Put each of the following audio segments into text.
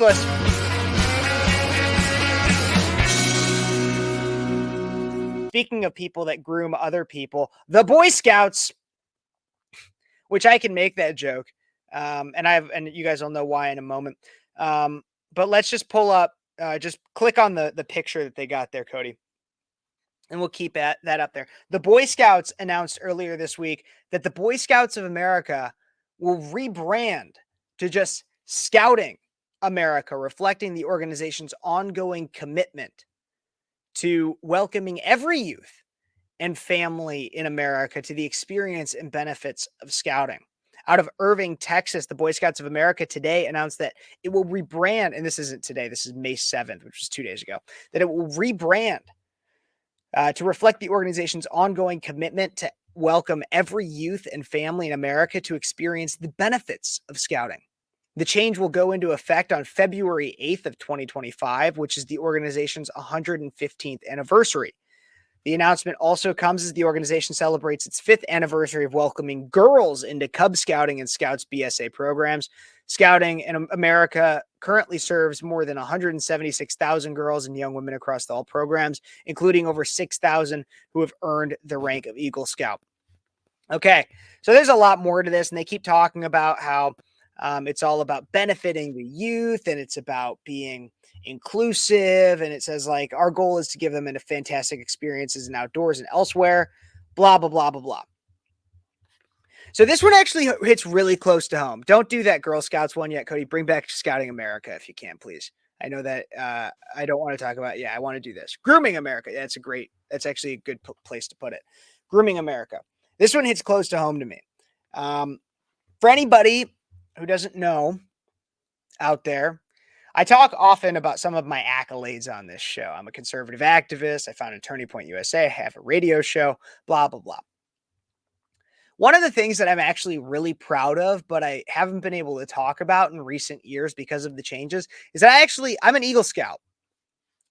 Listen. Speaking of people that groom other people, the Boy Scouts, which I can make that joke, and you guys will know why in a moment. But let's just pull up, just click on the picture that they got there, Cody, and we'll keep that up there. The Boy Scouts announced earlier this week that the Boy Scouts of America will rebrand to just Scouting America, reflecting the organization's ongoing commitment to welcoming every youth and family in America to the experience and benefits of scouting. Out of Irving, Texas, the Boy Scouts of America today announced that it will rebrand, and this isn't today, this is May 7th, which was 2 days ago, that it will rebrand to reflect the organization's ongoing commitment to welcome every youth and family in America to experience the benefits of scouting. The change will go into effect on February 8th of 2025, which is the organization's 115th anniversary. The announcement also comes as the organization celebrates its 5th anniversary of welcoming girls into Cub Scouting and Scouts BSA programs. Scouting in America currently serves more than 176,000 girls and young women across all programs, including over 6,000 who have earned the rank of Eagle Scout. Okay, so there's a lot more to this, and they keep talking about how it's all about benefiting the youth, and it's about being inclusive. And it says, like, our goal is to give them a fantastic experiences in outdoors and elsewhere, blah, blah, blah, blah, blah. So this one actually hits really close to home. Don't do that Girl Scouts one yet, Cody. Bring back Scouting America if you can, please. I know that I don't want to talk about, I want to do this. Grooming America. That's actually a good place to put it. Grooming America. This one hits close to home to me. For anybody who doesn't know out there, I talk often about some of my accolades on this show. I'm a conservative activist. I founded Turning Point USA. I have a radio show, blah, blah, blah. One of the things that I'm actually really proud of, but I haven't been able to talk about in recent years because of the changes, is that I'm an Eagle Scout.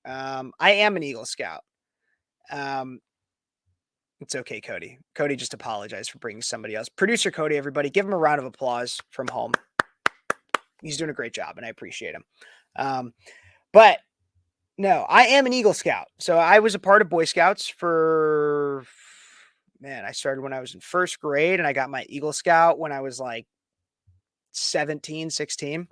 I am an Eagle Scout. It's okay, Cody. Cody just apologized for bringing somebody else. Producer Cody, everybody, give him a round of applause from home. He's doing a great job, and I appreciate him. But no, I am an Eagle Scout. So I was a part of Boy Scouts I started when I was in 1st grade, and I got my Eagle Scout when I was like 17, 16.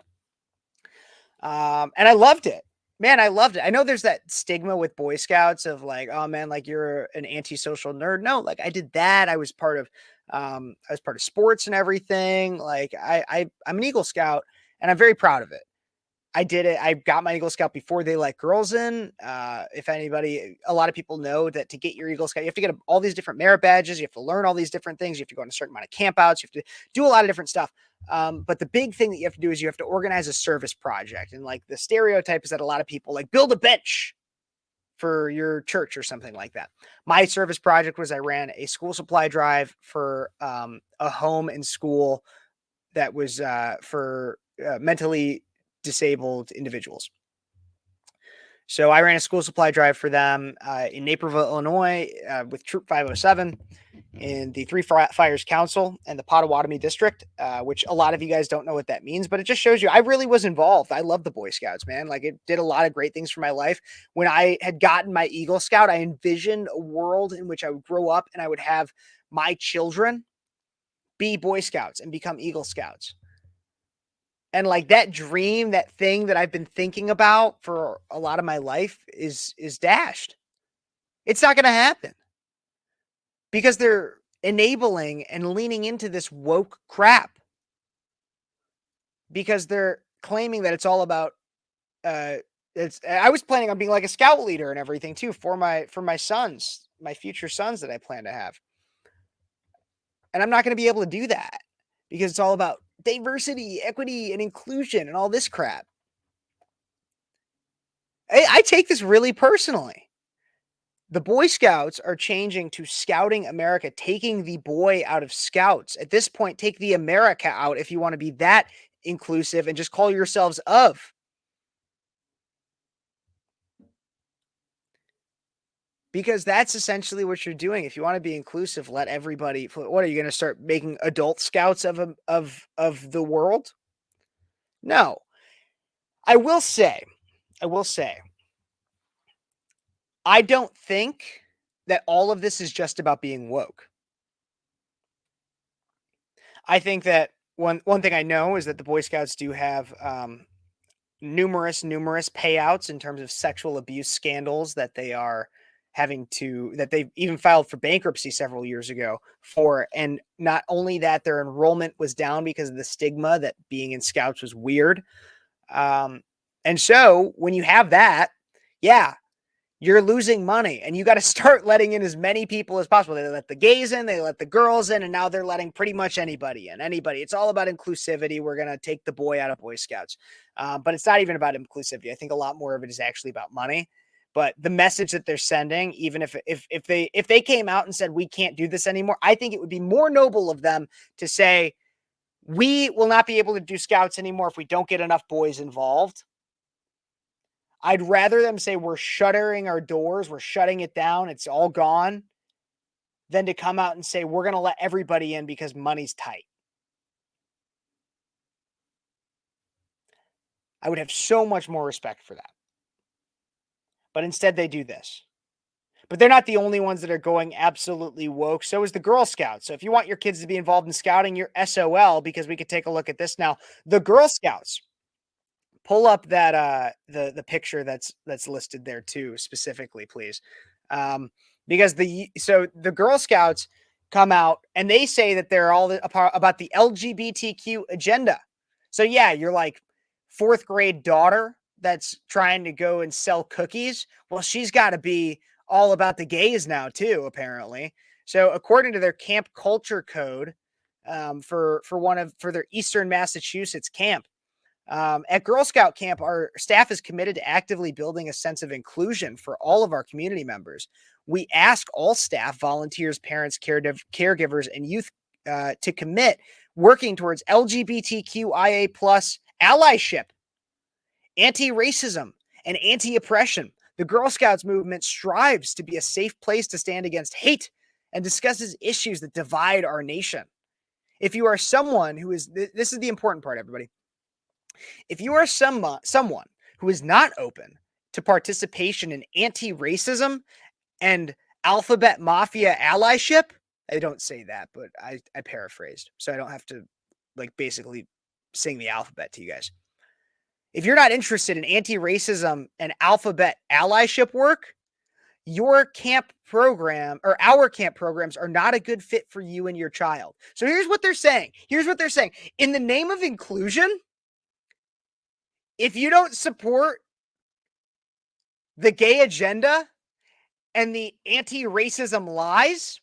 And I loved it. Man, I loved it. I know there's that stigma with Boy Scouts of like, oh man, like you're an antisocial nerd. No, like I did that. I was part of sports and everything. Like I'm an Eagle Scout, and I'm very proud of it. I did it. I got my Eagle Scout before they let girls in. If anybody, a lot of people know that to get your Eagle Scout, you have to get all these different merit badges. You have to learn all these different things. You have to go on a certain amount of campouts. You have to do a lot of different stuff. But the big thing that you have to do is you have to organize a service project. And like the stereotype is that a lot of people like build a bench for your church or something like that. My service project was I ran a school supply drive for a home and school that was for mentally disabled individuals. So I ran a school supply drive for them in Naperville, Illinois, with Troop 507 in the Three Fires Council and the Potawatomi District, which a lot of you guys don't know what that means, but it just shows you I really was involved. I love the Boy Scouts, man. Like it did a lot of great things for my life. When I had gotten my Eagle Scout, I envisioned a world in which I would grow up and I would have my children be Boy Scouts and become Eagle Scouts. And like that dream, that thing that I've been thinking about for a lot of my life is dashed. It's not going to happen because they're enabling and leaning into this woke crap, because they're claiming that it's all about, I was planning on being like a scout leader and everything too for my sons, my future sons that I plan to have. And I'm not going to be able to do that because it's all about diversity, equity, and inclusion and all this crap. I take this really personally. The Boy Scouts are changing to Scouting America, taking the boy out of Scouts. At this point, take the America out if you want to be that inclusive and just call yourselves of. Because that's essentially what you're doing. If you want to be inclusive, let everybody. What are you going to start making adult scouts of the world? No. I will say, I will say, I don't think that all of this is just about being woke. I think that one thing I know is that the Boy Scouts do have numerous payouts in terms of sexual abuse scandals that they are having to that they've even filed for bankruptcy several years ago for. And not only that, their enrollment was down because of the stigma that being in scouts was weird. Um, and so when you have that, yeah, you're losing money and you got to start letting in as many people as possible. They let the gays in, they let the girls in, and now they're letting pretty much anybody in. Anybody. It's all about inclusivity. We're going to take the boy out of Boy Scouts. But it's not even about inclusivity. I think a lot more of it is actually about money. But the message that they're sending, even if they came out and said we can't do this anymore, I think it would be more noble of them to say we will not be able to do scouts anymore if we don't get enough boys involved. I'd rather them say we're shuttering our doors, we're shutting it down, it's all gone, than to come out and say we're going to let everybody in because money's tight. I would have so much more respect for that. But instead, they do this. But they're not the only ones that are going absolutely woke. So is the Girl Scouts. So if you want your kids to be involved in scouting, you're SOL, because we could take a look at this now. The Girl Scouts, pull up that the picture that's listed there too, specifically, please. Um, because the Girl Scouts come out and they say that they're all about the LGBTQ agenda. So yeah, you're like fourth grade daughter that's trying to go and sell cookies. Well, she's got to be all about the gays now too, apparently. So according to their camp culture code, for their Eastern Massachusetts camp, at Girl Scout camp, our staff is committed to actively building a sense of inclusion for all of our community members. We ask all staff, volunteers, parents, caregivers, and youth to commit working towards LGBTQIA plus allyship, anti-racism, and anti-oppression. The Girl Scouts movement strives to be a safe place to stand against hate and discusses issues that divide our nation. If you are someone who is, this is the important part, everybody. If you are someone who is not open to participation in anti-racism and alphabet mafia allyship, I don't say that, but I paraphrased, so I don't have to like basically sing the alphabet to you guys. If you're not interested in anti-racism and alphabet allyship work, your camp program or our camp programs are not a good fit for you and your child. So here's what they're saying. In the name of inclusion, if you don't support the gay agenda and the anti-racism lies,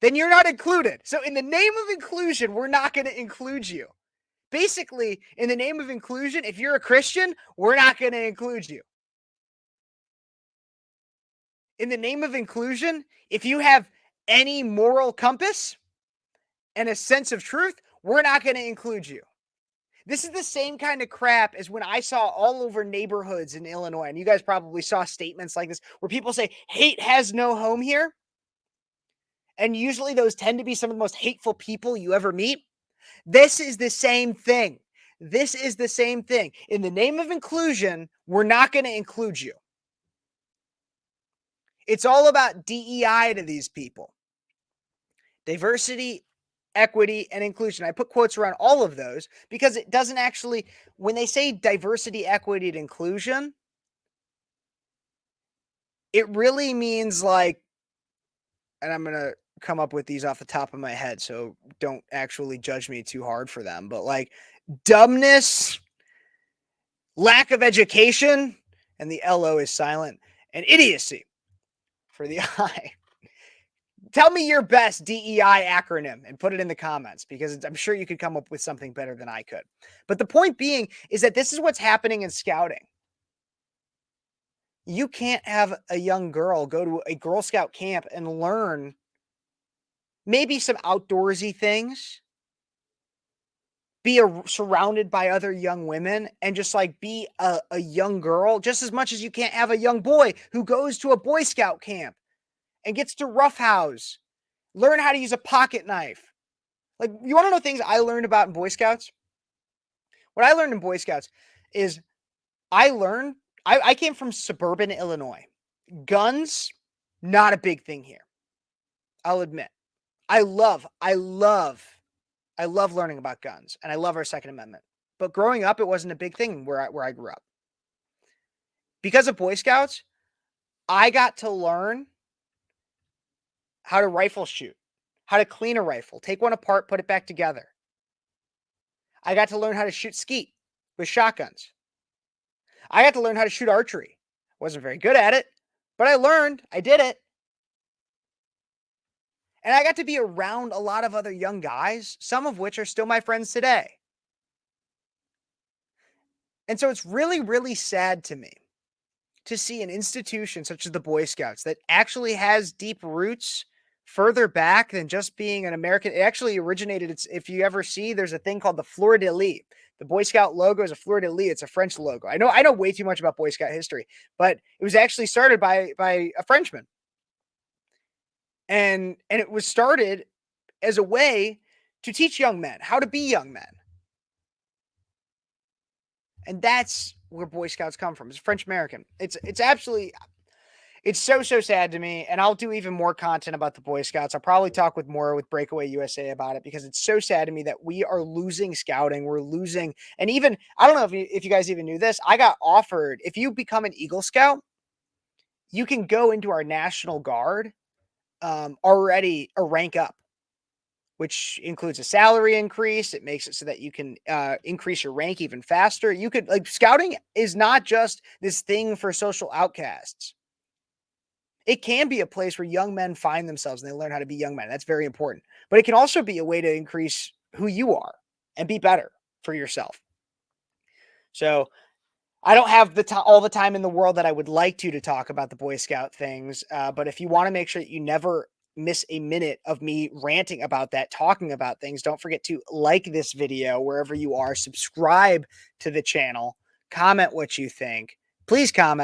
then you're not included. So in the name of inclusion, we're not going to include you. Basically, in the name of inclusion, if you're a Christian, we're not going to include you. In the name of inclusion, if you have any moral compass and a sense of truth, we're not going to include you. This is the same kind of crap as when I saw all over neighborhoods in Illinois, and you guys probably saw statements like this where people say hate has no home here. And usually those tend to be some of the most hateful people you ever meet. This is the same thing. This is the same thing. In the name of inclusion, we're not going to include you. It's all about DEI to these people. Diversity, equity, and inclusion. I put quotes around all of those because it doesn't actually, when they say diversity, equity, and inclusion, it really means like, and I'm going to come up with these off the top of my head, so don't actually judge me too hard for them, but like dumbness, lack of education, and the LO is silent, and idiocy for the I. Tell me your best DEI acronym and put it in the comments, because I'm sure you could come up with something better than I could. But the point being is that this is what's happening in scouting. You can't have a young girl go to a Girl Scout camp and learn maybe some outdoorsy things, be surrounded by other young women, and just like be a young girl just as much as you can't have a young boy who goes to a Boy Scout camp and gets to roughhouse, learn how to use a pocket knife. Like, you want to know things I learned about in Boy Scouts? What I learned in Boy Scouts is I learned, I came from suburban Illinois. Guns, not a big thing here. I'll admit. I love, I love, I love learning about guns, and I love our Second Amendment. But growing up, it wasn't a big thing where I grew up. Because of Boy Scouts, I got to learn how to rifle shoot, how to clean a rifle, take one apart, put it back together. I got to learn how to shoot skeet with shotguns. I got to learn how to shoot archery. Wasn't very good at it, but I learned, I did it. And I got to be around a lot of other young guys, some of which are still my friends today. And so it's really, really sad to me to see an institution such as the Boy Scouts that actually has deep roots further back than just being an American. It actually originated, if you ever see, there's a thing called the Fleur de Lis. The Boy Scout logo is a Fleur de Lis. It's a French logo. I know way too much about Boy Scout history, but it was actually started by a Frenchman. And it was started as a way to teach young men how to be young men. And that's where Boy Scouts come from. It's French American. It's absolutely, it's so sad to me. And I'll do even more content about the Boy Scouts. I'll probably talk with Breakaway USA about it, because it's so sad to me that we are losing scouting. We're losing, and even, I don't know if you guys even knew this. I got offered, if you become an Eagle Scout, you can go into our National Guard already a rank up, which includes a salary increase. It makes it so that you can increase your rank even faster. You could, like, scouting is not just this thing for social outcasts. It can be a place where young men find themselves and they learn how to be young men. That's very important. But it can also be a way to increase who you are and be better for yourself. So I don't have all the time in the world that I would like to talk about the Boy Scout things. But if you want to make sure that you never miss a minute of me ranting about that, talking about things, don't forget to like this video wherever you are, subscribe to the channel, comment what you think. Please comment.